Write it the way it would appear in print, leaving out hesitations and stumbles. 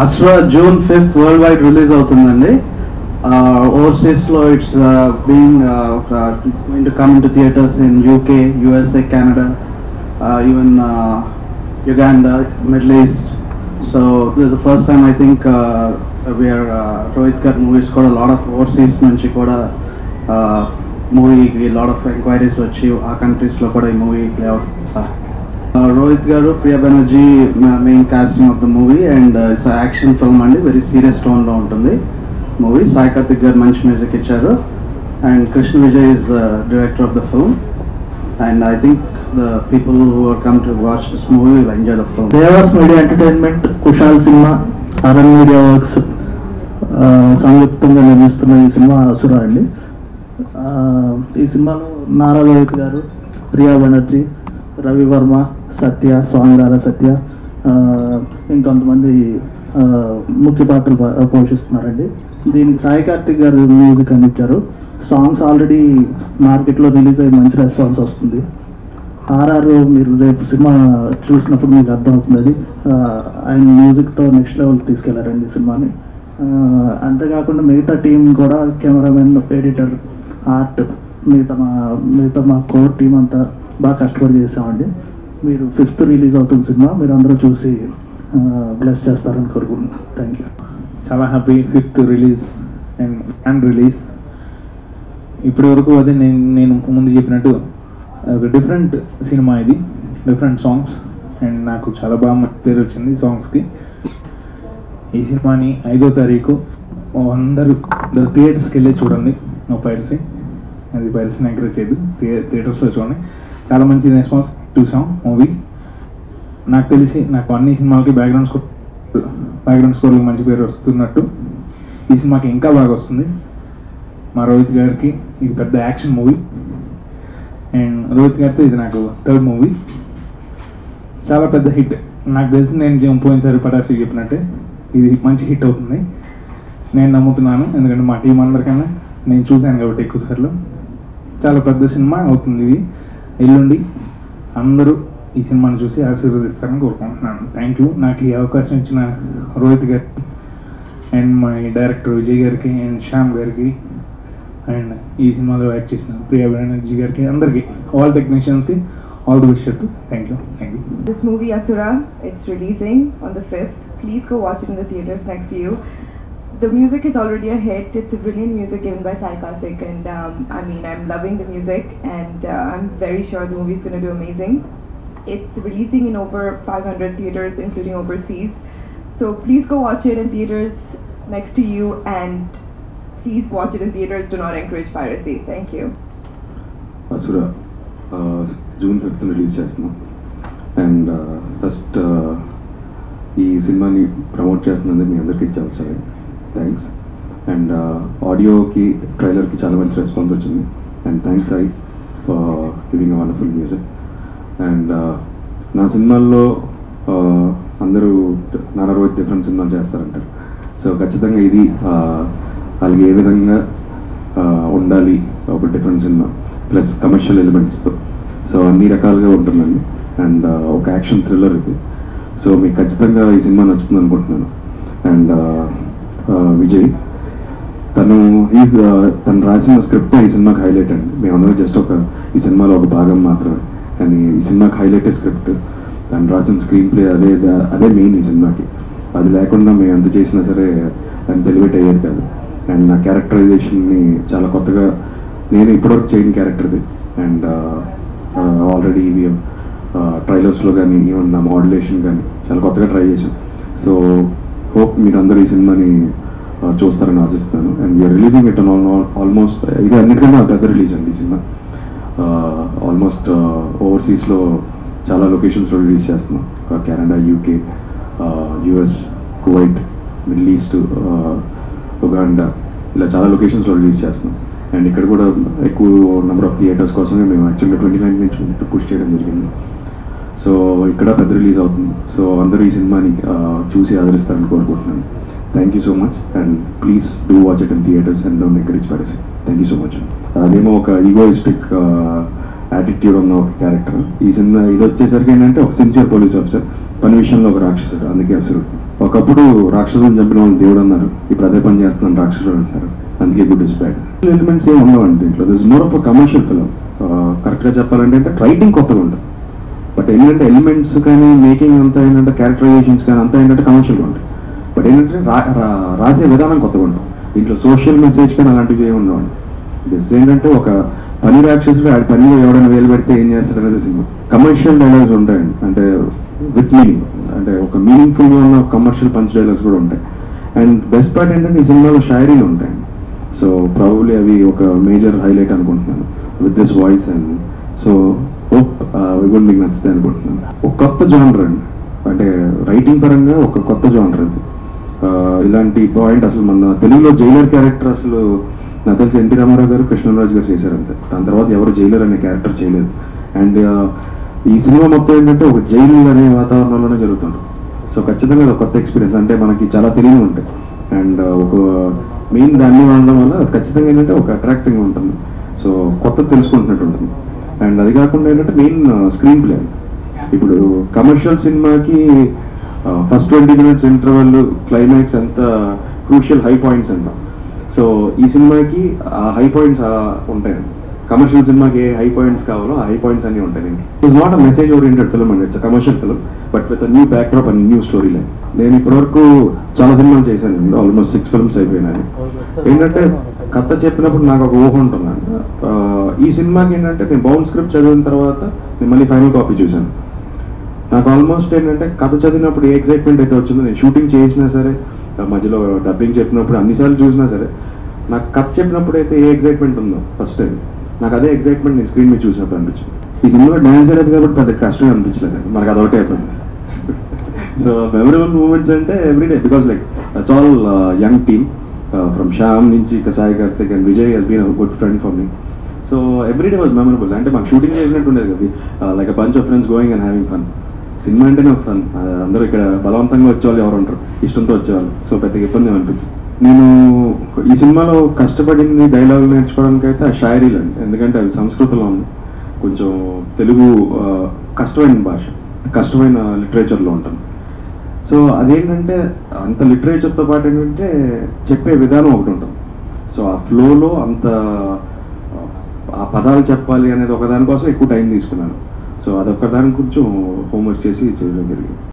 Asura June 5th worldwide release అవుతుందండి. Overseas లో it's being going to come into theaters in UK, USA, Canada, even Uganda, Middle East. So this is the first time I think we are Rohit garu movies కూడా a lot of overseas నుంచి కూడా మూవీకి lot of enquiries వచ్చి ఆ countries లో కూడా ఈ movie play అవుతుంది. Rohit garu, Priya Banerjee main casting of the movie, and it's an action film and very serious tone lo untundi movie. Sai Karthik garu manchi music icharu, and Krishna Vijay is the director of the film, and I think the people who are come to watch this movie will enjoy the film. Devas Media Entertainment, Kushal Cinema, Aran Media Works సంయుక్తంగా నిర్మిస్తున్న ఈ cinema అసురా అండి. ఈ సినిమాలో నారా రోహిత్ గారు, ప్రియా బెనర్జీ, రవి వర్మ, సత్య, స్వామిరాల సత్య, ఇంకొంతమంది ముఖ్య పాత్రలు పోషిస్తున్నారండి. దీనికి సాయి కార్తిక్ గారు మ్యూజిక్ అందించారు. సాంగ్స్ ఆల్రెడీ మార్కెట్లో రిలీజ్ అయ్యి మంచి రెస్పాన్స్ వస్తుంది. ఆర్ఆర్ మీరు రేపు సినిమా చూసినప్పుడు మీకు అర్థమవుతుంది. అది ఆయన మ్యూజిక్తో నెక్స్ట్ లెవెల్కి తీసుకెళ్లారండి సినిమాని. అంతేకాకుండా మిగతా టీం కూడా, కెమెరామెన్, ఎడిటర్, ఆర్ట్, మిగతా మా కోర్ టీం అంతా బాగా కష్టపడి చేసామండి. మీరు 5th రిలీజ్ అవుతుంది సినిమా, మీరు అందరూ చూసి బ్లెస్ చేస్తారని కోరుకుంటున్నాను. Thank you. చాలా happy 5th release and release. ఇప్పటి వరకు అదే నేను ముందు చెప్పినట్టు ఒక డిఫరెంట్ సినిమా, ఇది డిఫరెంట్ సాంగ్స్, అండ్ నాకు చాలా బాగా పేరు వచ్చింది సాంగ్స్కి. ఈ సినిమాని 5వ తారీఖు అందరూ థియేటర్స్కి వెళ్ళి చూడండి. నో పైరసీ, అది పైరసీని ఎంకరేజ్ చేయదు, థియేటర్స్లో చూడండి. చాలా మంచి రెస్పాన్స్ చూసాం మూవీ. నాకు తెలిసి నాకు అన్ని సినిమాలకి బ్యాక్గ్రౌండ్ స్కోర్కి మంచి పేరు వస్తున్నట్టు ఈ సినిమాకి ఇంకా బాగా వస్తుంది. మా రోహిత్ గారికి ఇది పెద్ద యాక్షన్ మూవీ, అండ్ రోహిత్ గారితో ఇది నాకు 3rd మూవీ. చాలా పెద్ద హిట్. నాకు తెలిసి నేను పోయినసారి పటాసి చెప్పినట్టే ఇది మంచి హిట్ అవుతుంది నేను నమ్ముతున్నాను. ఎందుకంటే మా టీం అందరికన్నా నేను చూశాను కాబట్టి ఎక్కువసార్లు. చాలా పెద్ద సినిమా అవుతుంది ఇది. ఎల్లుండి అందరూ ఈ సినిమాని చూసి ఆశీర్వదిస్తారని కోరుకుంటున్నాను. Thank you. నాకు ఈ అవకాశం ఇచ్చిన రోహిత్ గారికి, అండ్ మా డైరెక్టర్ విజయ్ గారికి, అండ్ శ్యామ్ గారికి, అండ్ ఈ సినిమాలో యాక్ట్ చేసిన ప్రియా బెనర్జీ గారికి, అందరికీ, ఆల్ టెక్నీషియన్స్కి ఆల్ ది బెస్ట్ చెప్తూ thank you. This movie Asura, it's releasing on the 5th. Please go watch it in the theaters next to you. The music is already a hit. It's a brilliant music given by Sai Karthik, and I'm loving the music, and I'm very sure the movie is going to do amazing. It's releasing in over 500 theaters, including overseas. So please go watch it in theaters next to you, and please watch it in theaters. Do not encourage piracy. Thank you. Asura, June 5th release చేస్తున్నాం. And first ఈ సినిమాని promote చేస్తున్నందుకు మీ అందరికీ చాలా thanks. And ఆడియోకి, ట్రైలర్కి చాలా మంచి response వచ్చింది. And thanks I for giving a wonderful music. And నా సినిమాల్లో అందరూ నానా రోహిత్ డిఫరెంట్ సినిమాలు చేస్తారంటారు. సో ఖచ్చితంగా ఇది వాళ్ళకి ఏ విధంగా ఉండాలి ఒక డిఫరెంట్ సినిమా ప్లస్ కమర్షియల్ ఎలిమెంట్స్తో, సో అన్ని రకాలుగా ఉంటుందండి. అండ్ ఒక యాక్షన్ థ్రిల్లర్ ఇది. సో మీకు ఖచ్చితంగా ఈ సినిమా నచ్చుతుంది అనుకుంటున్నాను. అండ్ విజయ్ తను రాసిన స్క్రిప్ట్ ఈ సినిమాకి హైలైట్ అండి. మేమందరం జస్ట్ ఈ సినిమాలో ఒక భాగం మాత్రమే, కానీ ఈ సినిమాకి హైలైట్ స్క్రిప్ట్, తను రాసిన స్క్రీన్ ప్లే అదే మెయిన్ ఈ సినిమాకి. అది లేకుండా మేము ఎంత చేసినా సరే దాన్ని ఎలివేట్ అయ్యేది కాదు. అండ్ నా క్యారెక్టరైజేషన్ని చాలా కొత్తగా, నేను ఇప్పటివరకు చేయని క్యారెక్టర్ది. అండ్ ఆల్రెడీ ట్రైలర్స్లో కానీ ఈవెన్ నా మాడ్యులేషన్ కానీ చాలా కొత్తగా ట్రై చేశాను. సో హోప్ మీరు అందరూ ఈ సినిమాని చూస్తారని ఆశిస్తున్నాను. And we're releasing it almost, ఇది అన్నిటికన్నా పెద్ద రిలీజ్ అండి ఈ సినిమా. ఆల్మోస్ట్ ఓవర్సీస్లో చాలా లొకేషన్స్లో రిలీజ్ చేస్తున్నాం. Canada, UK, US, Kuwait, middle east, Uganda, ఇలా చాలా లొకేషన్స్లో రిలీజ్ చేస్తున్నాం. అండ్ ఇక్కడ కూడా ఎక్కువ నెంబర్ ఆఫ్ థియేటర్స్ కోసమే మేము యాక్చువల్గా 29 నుంచి పుష్ చేయడం జరిగింది. సో ఇక్కడ పెద్ద రిలీజ్ అవుతుంది. సో అందరూ ఈ సినిమాని చూసి ఆదరిస్తారని కోరుకుంటున్నాను. Thank you so much, and please do watch it in theatres and don't encourage piracy. Thank you so much. అదేమో ఒక ఈగోయిస్టిక్ యాటిట్యూడ్ ఉన్న ఒక క్యారెక్టర్. ఈ సినిమా ఇది వచ్చేసరికి ఏంటంటే ఒక సిన్సియర్ పోలీస్ ఆఫీసర్, పని విషయంలో ఒక రాక్షసుడు, అందుకే అసలు ఒకప్పుడు రాక్షసుని చంపిన వాళ్ళు దేవుడు అన్నారు, ఇప్పుడు అదే పని చేస్తున్నాను రాక్షసుడు అంటున్నారు, అందుకే గుడ్ ఇస్ బ్యాడ్. ఎలిమెంట్స్ ఏమి ఉండవండి దీంట్లో. This more of a commercial film. కరెక్ట్గా చెప్పాలంటే అంటే రైటింగ్ కొత్తగా ఉంటుంది, బట్ ఏంటంటే ఎలిమెంట్స్ కానీ మేకింగ్ అంతా ఏంటంటే క్యారెక్టరైజేషన్స్ కానీ అంతా ఏంటంటే కమర్షియల్గా ఉంటాయి. బట్ ఏంటంటే రాసే విధానం కొత్తగా ఉంటుంది. దీంట్లో సోషల్ మెసేజ్ కానీ అలాంటివి ఏమి ఉండవండి. దిస్ ఏంటంటే ఒక పని రాక్షసుడు ఆడి పనిలో ఎవరైనా వేలు పెడితే ఏం చేస్తాడు అనేది సినిమా. కమర్షియల్ డైలాగ్స్ ఉంటాయండి, అంటే విత్ మీనింగ్, అంటే ఒక మీనింగ్ఫుల్గా ఉన్న కమర్షియల్ పంచ్ డైలాగ్స్ కూడా ఉంటాయి. అండ్ బెస్ట్ పార్ట్ ఏంటంటే ఈ సినిమాలో షాయరీలు ఉంటాయండి. సో ప్రాబబ్లీ అవి ఒక మేజర్ హైలైట్ అనుకుంటున్నాను with this voice. And so hope ఇవి కూడా మీకు నచ్చుతాయి అనుకుంటున్నాను. ఒక కొత్త జానర్ అండి, అంటే రైటింగ్ పరంగా ఒక కొత్త జానర్ అది. ఇలాంటి పాయింట్ అసలు మన తెలుగులో జైలర్ క్యారెక్టర్ అసలు నాకు తెలిసి ఎన్టీ రామారావు గారు, కృష్ణరాజు గారు చేశారంతే. దాని తర్వాత ఎవరు జైలర్ అనే క్యారెక్టర్ చేయలేదు. అండ్ ఈ సినిమా మొత్తం ఏంటంటే ఒక జైలు అనే వాతావరణంలోనే జరుగుతుంది. సో ఖచ్చితంగా అది ఒక కొత్త ఎక్స్పీరియన్స్, అంటే మనకి చాలా తెలియని ఉంటాయి. అండ్ ఒక మెయిన్ దాన్ని వాడడం వల్ల ఖచ్చితంగా ఏంటంటే ఒక అట్రాక్టింగ్ ఉంటుంది. సో కొత్త తెలుసుకుంటున్నట్టు ఉంటుంది. అండ్ అది కాకుండా ఏంటంటే మెయిన్ స్క్రీన్ ప్లే. ఇప్పుడు కమర్షియల్ సినిమాకి ఫస్ట్ 20 minutes ఇంటర్వెల్, క్లైమాక్స్ అంతా క్రూషియల్ హై పాయింట్స్ అంటాం. సో ఈ సినిమాకి ఆ హై పాయింట్స్ ఉంటాయండి. కమర్షియల్ సినిమాకి ఏ హై పాయింట్స్ కావాలో ఆ హై పాయింట్స్ అన్నీ ఉంటాయి. It's not a message oriented film అండి, it's commercial film but with new backdrop and new story line. నేను ఇప్పటివరకు చాలా సినిమాలు చేశాను, ఆల్మోస్ట్ 6 films అయిపోయినాయి. ఏంటంటే కథ చెప్పినప్పుడు నాకు ఒక ఊహ ఉంటుందండి. ఈ సినిమాకి ఏంటంటే నేను బౌండ్ స్క్రిప్ట్ చదివిన తర్వాత నేను మళ్ళీ ఫైనల్ కాపీ చూశాను. నాకు ఆల్మోస్ట్ ఏంటంటే కథ చదివినప్పుడు ఏ ఎక్సైట్మెంట్ అయితే వచ్చిందో, నేను షూటింగ్ చేసినా సరే, మధ్యలో డబ్బింగ్ చెప్పినప్పుడు అన్నిసార్లు చూసినా సరే, నాకు కథ చెప్పినప్పుడు అయితే ఏ ఎక్సైట్మెంట్ ఉందో ఫస్ట్ టైం, నాకు అదే ఎక్సైట్మెంట్ నేను స్క్రీన్ మీద చూసినప్పుడు అనిపించింది. ఈ సినిమాలో డ్యాన్స్ చేయలేదు కాబట్టి పెద్ద కష్టం అనిపించలేదు, మనకు అదొకటే అయిపోయింది. సో మెమరబుల్ మూమెంట్స్ అంటే everyday, because like that's all young team from Shyam నుంచి Sai Karthik and Vijay he's been a good friend for me. So everyday was memorable. అంటే మాకు షూటింగ్ చేసినట్టు ఉండేది కదా, like a bunch of friends going and having fun. సినిమా అంటే నాకు ఫన్. అందరూ ఇక్కడ బలవంతంగా వచ్చేవాళ్ళు ఎవరు ఉంటారు, ఇష్టంతో వచ్చేవాళ్ళు. సో పెద్దగా ఇబ్బంది అనిపించింది. నేను ఈ సినిమాలో కష్టపడింది డైలాగులు నేర్చుకోవడానికి అయితే ఆ షాయరీలు అండి, ఎందుకంటే అవి సంస్కృతంలో ఉంది. కొంచెం తెలుగు కష్టమైన భాష, కష్టమైన లిటరేచర్లో ఉంటుంది. సో అదేంటంటే అంత లిటరేచర్తో పాటు ఏంటంటే చెప్పే విధానం ఒకటి ఉంటుంది. సో ఆ ఫ్లోలో అంత ఆ పదాలు చెప్పాలి అనేది ఒకదానికోసం ఎక్కువ టైం తీసుకున్నాను. సో అదొక దాని కొంచెం హోంవర్క్ చేసి చేయడం జరిగింది.